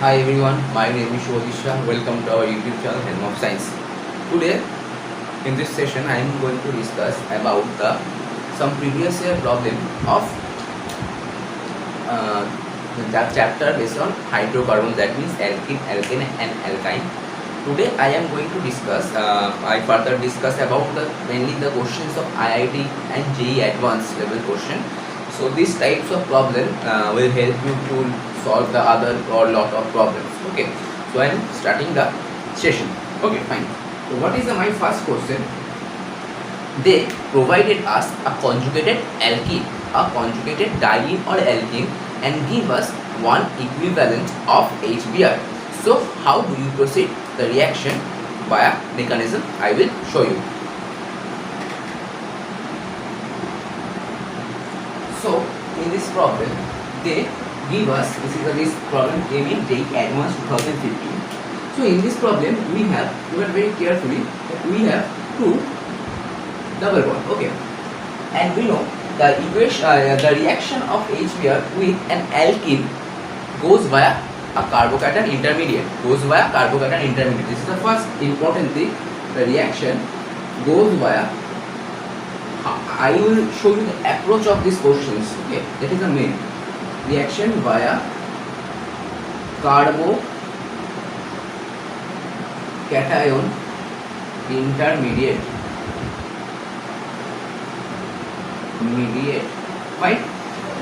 Hi everyone, my name is Shobhisha. Welcome to our YouTube channel Helm of Science. Today in this session I am going to discuss about the some previous year problem of that chapter based on hydrocarbons, that means alkene, alkane and alkyne. Today I am going to discuss, I further discuss about mainly the questions of IIT and JEE advanced level question. So these types of problem will help you to solve the other or lot of problems. Okay, so I am starting the session. Okay, fine. So what is my first question? They provided us a conjugated alkene, a conjugated diene or alkene, and give us one equivalent of HBr. So how do you proceed the reaction via mechanism? I will show you. So in this problem they give us, this problem came in JEE Advanced 2015. So in this problem we have, look at very carefully, that we have two double bond. Okay, and we know the equation, the reaction of HBr with an alkene goes via a carbocation intermediate. Goes via carbocation intermediate. This is the first important thing. The reaction goes via. I will show you the approach of these questions. Okay, that is the main reaction via carbocation intermediate. Fine.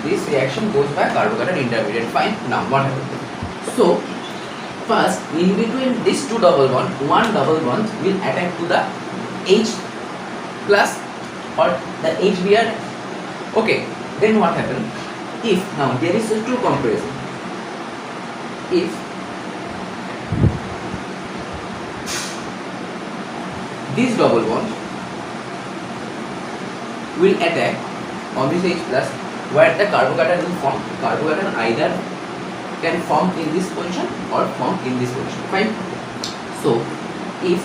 This reaction goes by carbocation intermediate. Fine. Now what happens? So first, in between these two double bonds, one double bond will attack to the H plus or the HBr. Okay, then what happens? If now there is a two comparison. If this double bond will attack on this H plus, where the carbocation will form. Carbocation either can form in this position or form in this position. Fine. So if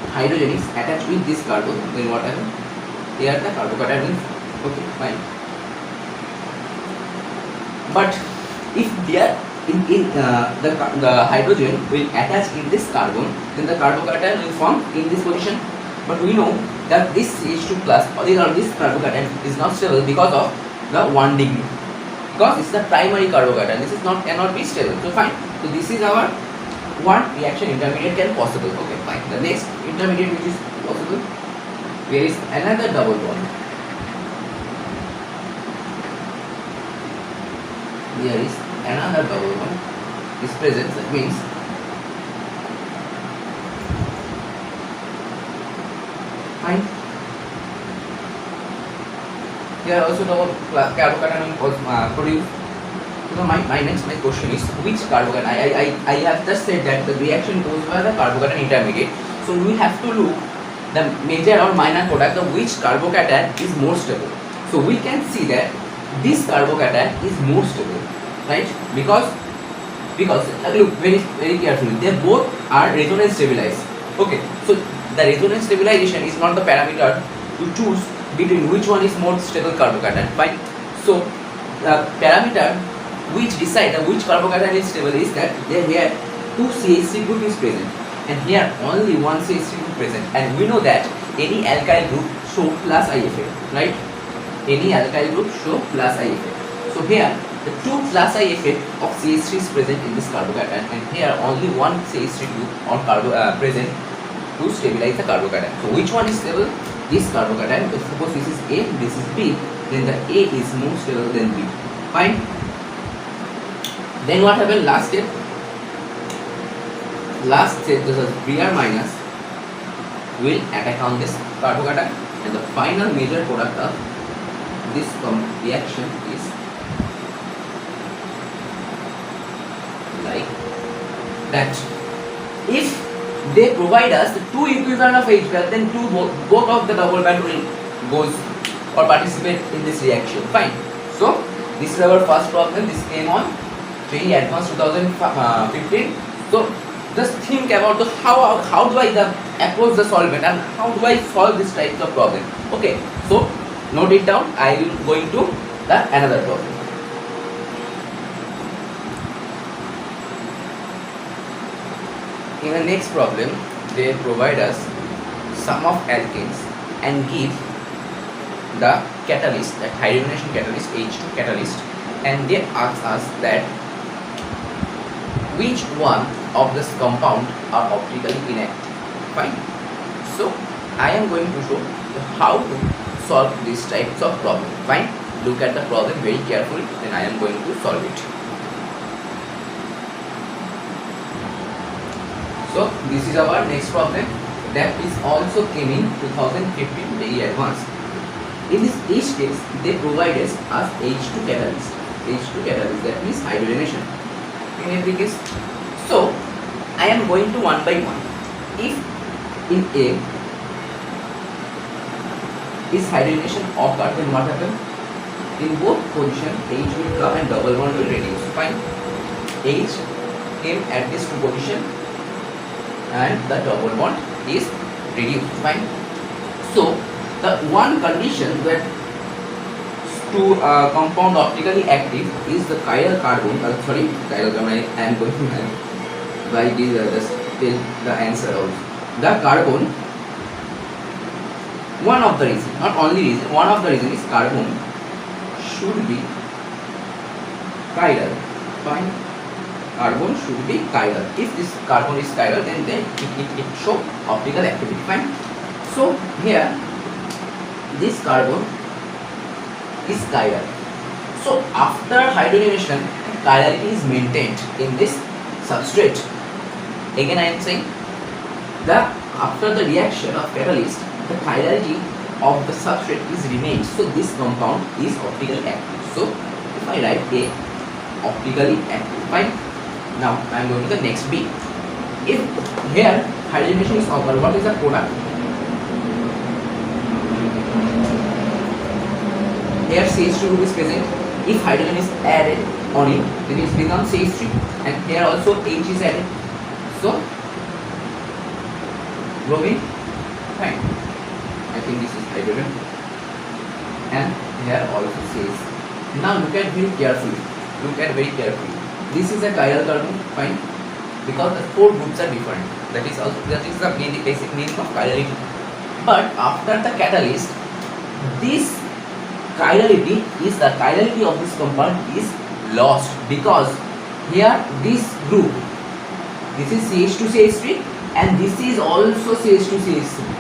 hydrogen is attached with this carbon, then what happens? Here the carbocation will. Okay, fine. But if there the hydrogen will attach in this carbon, then the carbocation will form in this position. But we know that this CH2 plus or this carbocation is not stable because of the 1 degree. Because it's the primary carbocation, this is not cannot be stable. So fine. So this is our one reaction intermediate can possible. Okay, fine. The next intermediate which is possible, there is another double bond. There is another double bond is present. That means fine. Here also double carbocation was produced. So my question is, which carbocation? I have just said that the reaction goes by the carbocation intermediate. So we have to look the major or minor product of which carbocation is more stable. So we can see that this carbocation is more stable, right? Because look very carefully, they both are resonance stabilized. Okay, so the resonance stabilization is not the parameter to choose between which one is more stable carbocation. Fine. So the parameter which decide which carbocation is stable is that here two CH3 group is present and here only one CH3 group present, and we know that any alkyl group show plus I effect, right? Any alkyl group show plus I effect. So here the two plus I effect of CH3 is present in this carbocation, and here only one CH3 group or present to stabilize the carbocation. So which one is stable? This carbocation. If suppose this is A, this is B, then the A is more stable than B. Fine. Then what happened? Last step, this is Br minus will attack on this carbocation, and the final major product of this reaction is like that. If they provide us the two equivalent of HBr, then both of the double bond will goes or participate in this reaction. Fine. So this is our first problem. This came on JEE Advanced 2015. So just think about the how do I approach the solvent and how do I solve this type of problem. Okay, so note it down. I will going to the another problem. in the next problem, they provide us sum of alkanes and give the catalyst, that hydrogenation catalyst, H2 catalyst, and they ask us that which one of this compound are optically inactive. Fine. So I am going to show how to solve these types of problem. Fine. Look at the problem very carefully, then I am going to solve it. So this is our next problem that is also came in 2015 very advanced. In this each case they provide us H2 catalyst. H2 catalyst, that means hydrogenation in every case. So I am going to one by one. If in A is hydrogenation occur, then what happen? In both position H will come and double bond will reduce. Fine. H came at this two position and the double bond is reduced. Fine. So the one condition that to compound optically active is the chiral carbon. Chiral carbon. I am going to write this just tell the answer also. The carbon. One of the reason, not only reason, one of the reason is carbon should be chiral. Fine. Carbon should be chiral. If this carbon is chiral, then it show optical activity. Fine. So here this carbon is chiral. So after hydrogenation, chirality is maintained in this substrate. Again I am saying that after the reaction of catalyst, the chirality of the substrate is remained. So this compound is optically active. So if I write A, optically active. Fine. Now I am going to the next B. If here hydrogenation is occur, what is the product? Here CH2 group is present. If hydrogen is added on it, then it becomes CH3, and here also H is added. So bromine. Fine. I think this is hydrogen, and here also CH. Now look at very carefully. Look at very carefully. This is a chiral carbon. Fine. Because the four groups are different. That is the basic meaning of chirality. But after the catalyst, this chirality of this compound is lost, because here this group, this is CH2CH3 and this is also CH2CH3.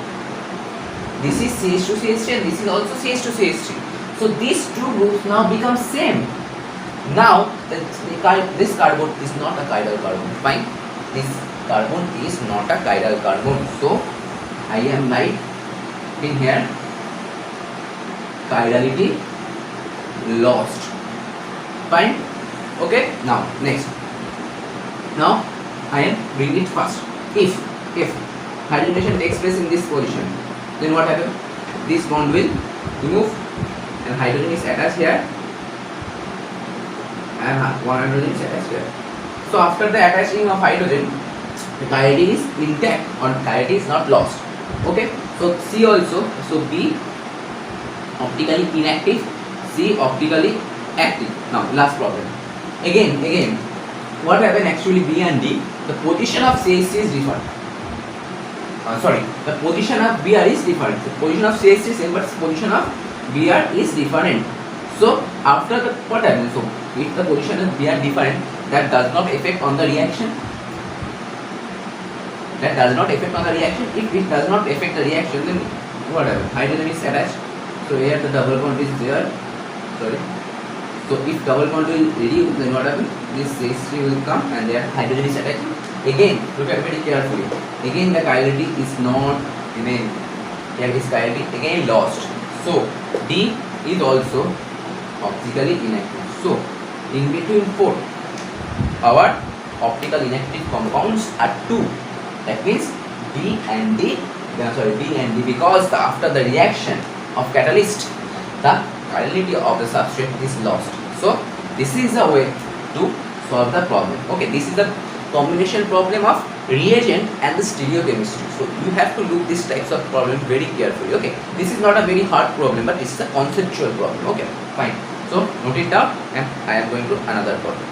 This is CH2CH3 and this is also CH2CH3. So these two groups now become same. Now this carbon is not a chiral carbon. Fine. This carbon is not a chiral carbon. So I am writing here chirality lost. Fine. Okay. Now next. Now I am bringing it fast. If hydrogenation takes place in this position, then what happens? This bond will remove and hydrogen is attached here, and one hydrogen is attached here. So after the attaching of hydrogen, the chirality is intact or chirality is not lost. Okay. So C also. So B optically inactive, C optically active. Now last problem. Again, what happened actually B and D? The position of CH3 is different. The position of Br is different. The position of CH3 is same, but position of Br is different. So after the what happens? So if the position of Br different, that does not affect on the reaction. That does not affect on the reaction. If it does not affect the reaction, then what happens? Hydrogen is attached. So here the double bond is there. So if double bond will reduce, then what happens? This CH3 will come and there hydrogen is attached. Again, look at very carefully. Again the chirality is not remain. Here is chirality again lost. So D is also optically inactive. So in between four, our optical inactive compounds are two. That means B and D, because after the reaction of catalyst, the chirality of the substrate is lost. So this is a way to solve the problem. Okay, this is the combination problem of reagent and the stereochemistry. So you have to look these types of problem very carefully. Okay, this is not a very hard problem, but it's a conceptual problem. Okay, fine. So note it down, and I am going to another problem.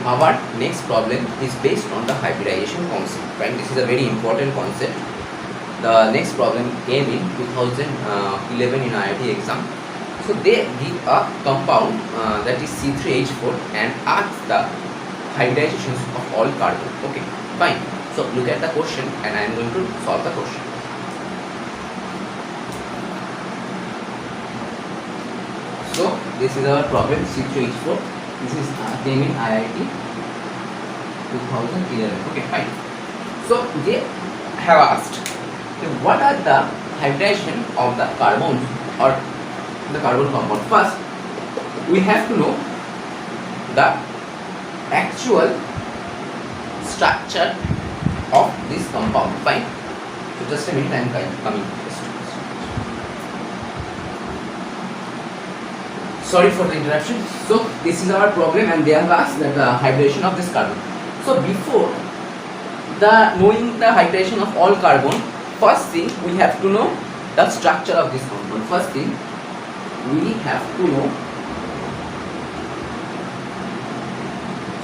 our next problem is based on the hybridization concept. Right? This is a very important concept. The next problem came in 2011 in IIT exam. So they give a compound that is C3H4 and ask the hybridizations of all carbon. Okay, fine. So look at the question and I am going to solve the question. So this is our problem C3H4. This is came in IIT 2011. Okay, fine. So they have asked what are the hybridization of the carbons or the carbon compound. First, we have to know the actual structure of this compound. Fine. So just a minute, I am coming. Sorry for the interruption. So this is our problem, and they have asked that the hybridization of this carbon. So before knowing the hybridization of all carbon, first thing we have to know the structure of this compound. First thing we have to know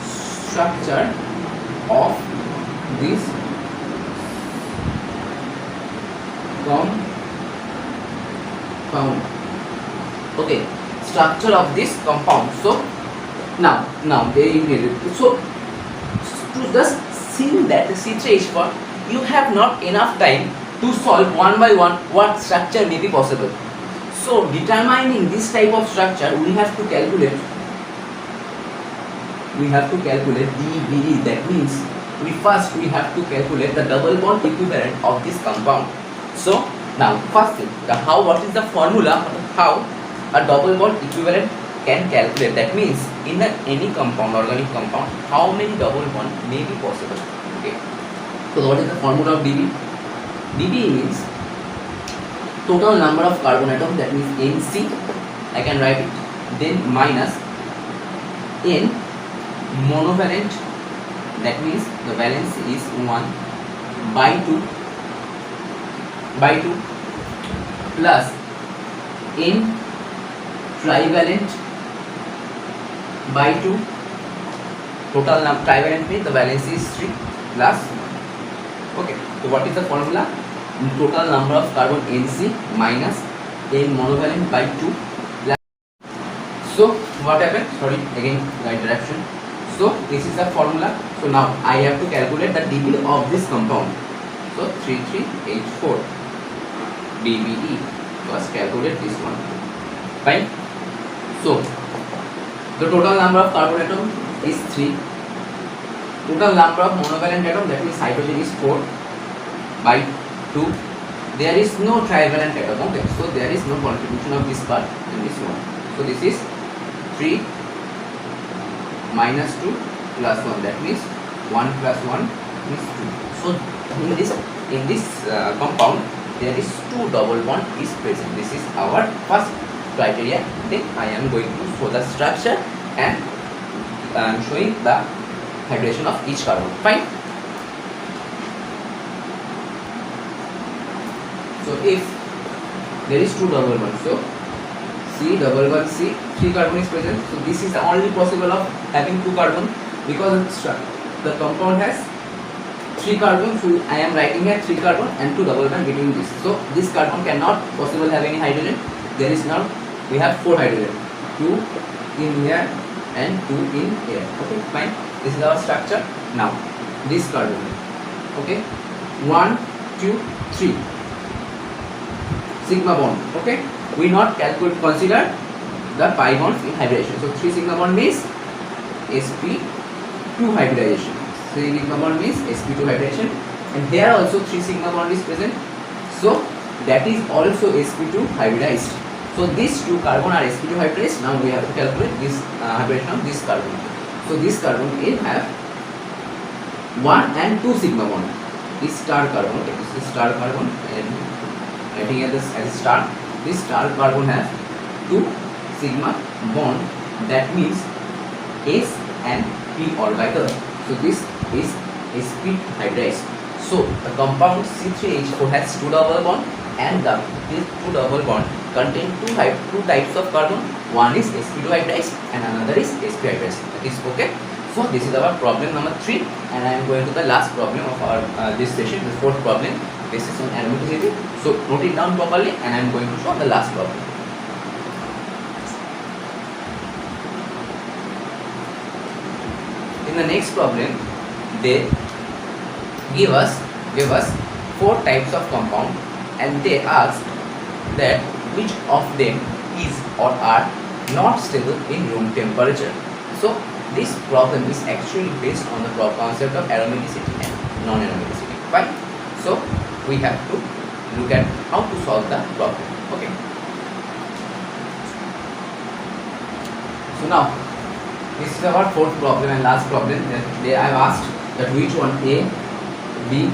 structure of this compound. Okay, structure of this compound. So now they so to just see that C3H4, you have not enough time to solve one by one what structure may be possible. So determining this type of structure, we have to calculate DBE. That means we have to calculate the double bond equivalent of this compound. So now first thing, what is the formula how a double bond equivalent can calculate? That means in any compound, organic compound, how many double bond may be possible. Okay. So what is the formula of DB? DB means total number of carbon atoms, that means NC, I can write it, then minus N monovalent, that means the valence is 1 by 2 plus N trivalent by 2. Total number trivalent means the valence is 3 plus. Okay, so what is the formula? Total number of carbon NC minus N monovalent by 2 plus. So what happened? Sorry, again the interruption. So this is the formula. So now I have to calculate the DB of this compound. So 33H4 DBE. First calculate this one. Fine. So the total number of carbon atom is 3. Total number of monovalent atom, that means hydrogen, is 4 by 2. There is no trivalent atom. Okay, so there is no contribution of this part in this one. So this is 3 minus 2 plus 1, that means 1 plus 1 is 2. So in this compound there is 2 double bond is present. This is our first criteria. Then I am going to show the structure and I am showing the hybridization of each carbon. Fine. So if there is 2 double bonds, so C double bond C, 3 carbon is present. So this is the only possible of having 2 carbon, because the compound has 3 carbon. So I am writing here 3 carbon and 2 double bond between this. So this carbon cannot possible have any hydrogen. There is now we have 4 hydrogen, 2 in here and 2 in here. Okay, fine. This is our structure. Now this carbon, okay, 1 2 3 sigma bond. Okay, we not consider the pi bonds in hybridization. So 3 sigma bond means sp2 hybridization. 3 sigma bond means sp2 hybridization, and here also 3 sigma bond is present. So that is also sp2 hybridized. So these 2 carbon are sp2 hybridized. Now we have to calculate this hybridization of this carbon. So this carbon will have 1 and 2 sigma bond. This star carbon, okay, this is star carbon, and writing as a star. This star carbon has 2 sigma bond. That means S and P orbital. So this is sp hybridized. So the compound C3H4 has 2 double bond, and these 2 double bond contain two types of carbon. One is sp2 hybridized and another is sp hybridized. That is okay. So this is our problem number 3, and I am going to the last problem of our this session, the fourth problem, basis on aromaticity. So note it down properly, and I am going to show the last problem. In the next problem, they give us 4 types of compound, and they ask that which of them is or are not stable in room temperature. So this problem is actually based on the concept of aromaticity and non-aromaticity. Fine. So we have to look at how to solve the problem. Okay. So now this is our fourth problem and last problem. They I have asked that which one A, B,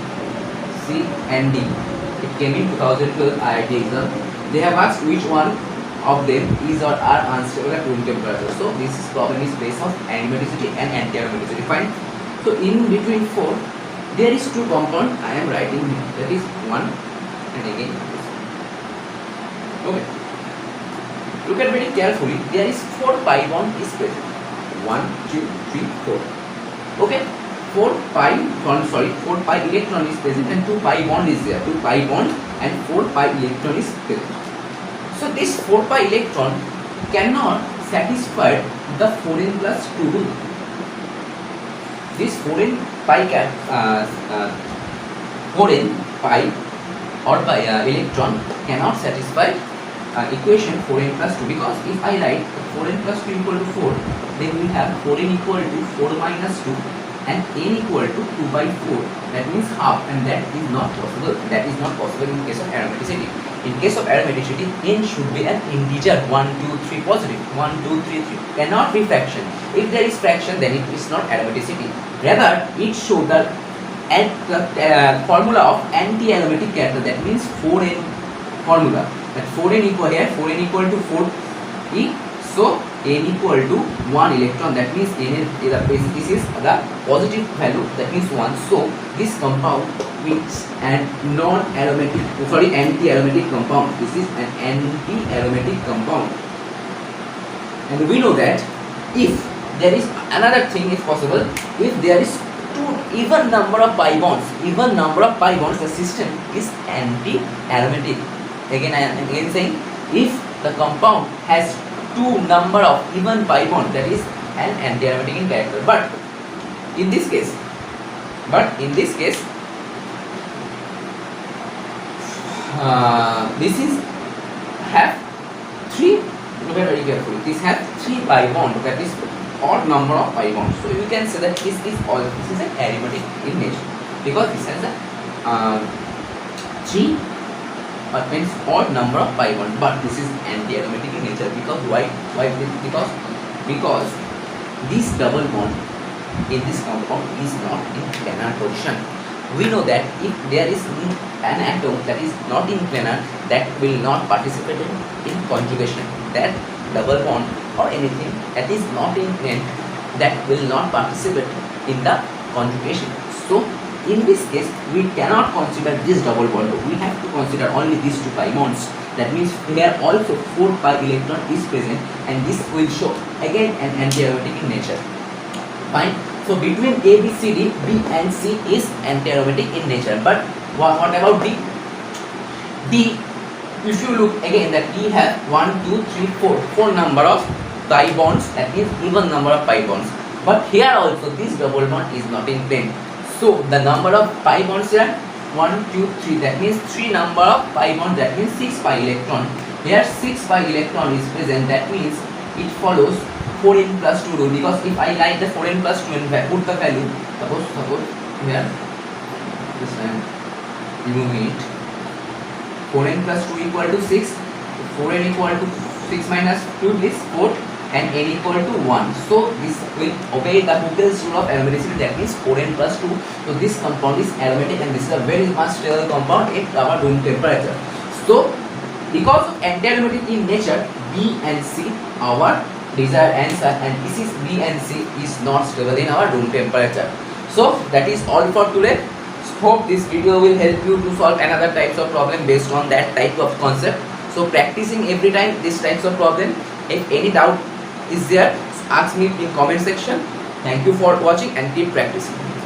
C and D. It came in 2012 IIT exam. They have asked which one of them is or are unstable at room temperature. So this problem is based on aromaticity and anti-aromaticity. Fine. So in between 4, there is 2 compound I am writing here. That is 1 and again this. Okay. Look at very carefully. There is 4 pi bond is present. 1, 2, 3, 4. Okay. 4 pi electron is present and 2 pi bond is there. 2 pi bond and 4 pi electron is present. So this 4 pi electron cannot satisfy the 4n plus 2 rule. This 4n pi or by electron cannot satisfy equation 4n plus 2, because if I write 4n plus 2 equal to 4, then we have 4n equal to 4 minus 2 and n equal to 2 by 4. That means half, and that is not possible. That is not possible in case of aromaticity. In case of aromaticity, n should be an integer 1, 2, 3 positive. 1, 2, 3, 3. Cannot be fraction. If there is fraction, then it is not aromaticity. Rather, it shows the formula of anti-aromatic character. That means 4n formula. That 4n equal here, 4n equal to 4 e. So n equal to 1 electron. That means n is this is the positive value. That means 1. So this compound is an anti-aromatic compound. This is an anti-aromatic compound. And we know that if there is another thing is possible, if there is even number of pi bonds, the system is anti-aromatic. Again, I am again saying, if the compound has 2 number of even pi bond, that is an anti-aromatic in character. But in this case, this is have 3. Look at very carefully. This has 3 pi bond. That is odd number of pi bonds. So you can say that this is an aromatic in nature, because this has a 3 means odd number of pi bonds. But this is anti-aromatic in nature, because why? Because this double bond in this compound is not in planar position. We know that if there is an atom that is not in planar, that will not participate in conjugation. That double bond or anything that is not in plane, that will not participate in the conjugation. So in this case, we cannot consider this double bond. We have to consider only these 2 pi bonds. That means here also 4 pi electron is present, and this will show again an anti-aromatic in nature. Fine. So between A, B, C, D, B and C is anti-aromatic in nature. But what about D? D, if you look again, that D has 1, 2, 3, 4 number of pi bonds, that is even number of pi bonds. But here also this double bond is not in plane. So the number of pi bonds here 1, 2, 3. That means 3 number of pi bonds. That means 6 pi electron. Here 6 pi electron is present. That means it follows 4n plus 2 rule. Because if I write the 4n plus 2 and put the value, suppose here this time remove it. 4n plus 2 equal to 6. 4n equal to 6 minus 2 is 4, and n equal to 1. So this will obey the Hooke's rule of aromaticity. That means 4n plus 2. So this compound is aromatic, and this is a very much stable compound at our room temperature. So because of anti-aromatic in nature, B and C our desired answer, and this is B and C is not stable in our room temperature. So that is all for today. Hope this video will help you to solve another types of problem based on that type of concept. So practicing every time these types of problem. If any doubt is there, ask me in comment section. Thank you for watching and keep practicing.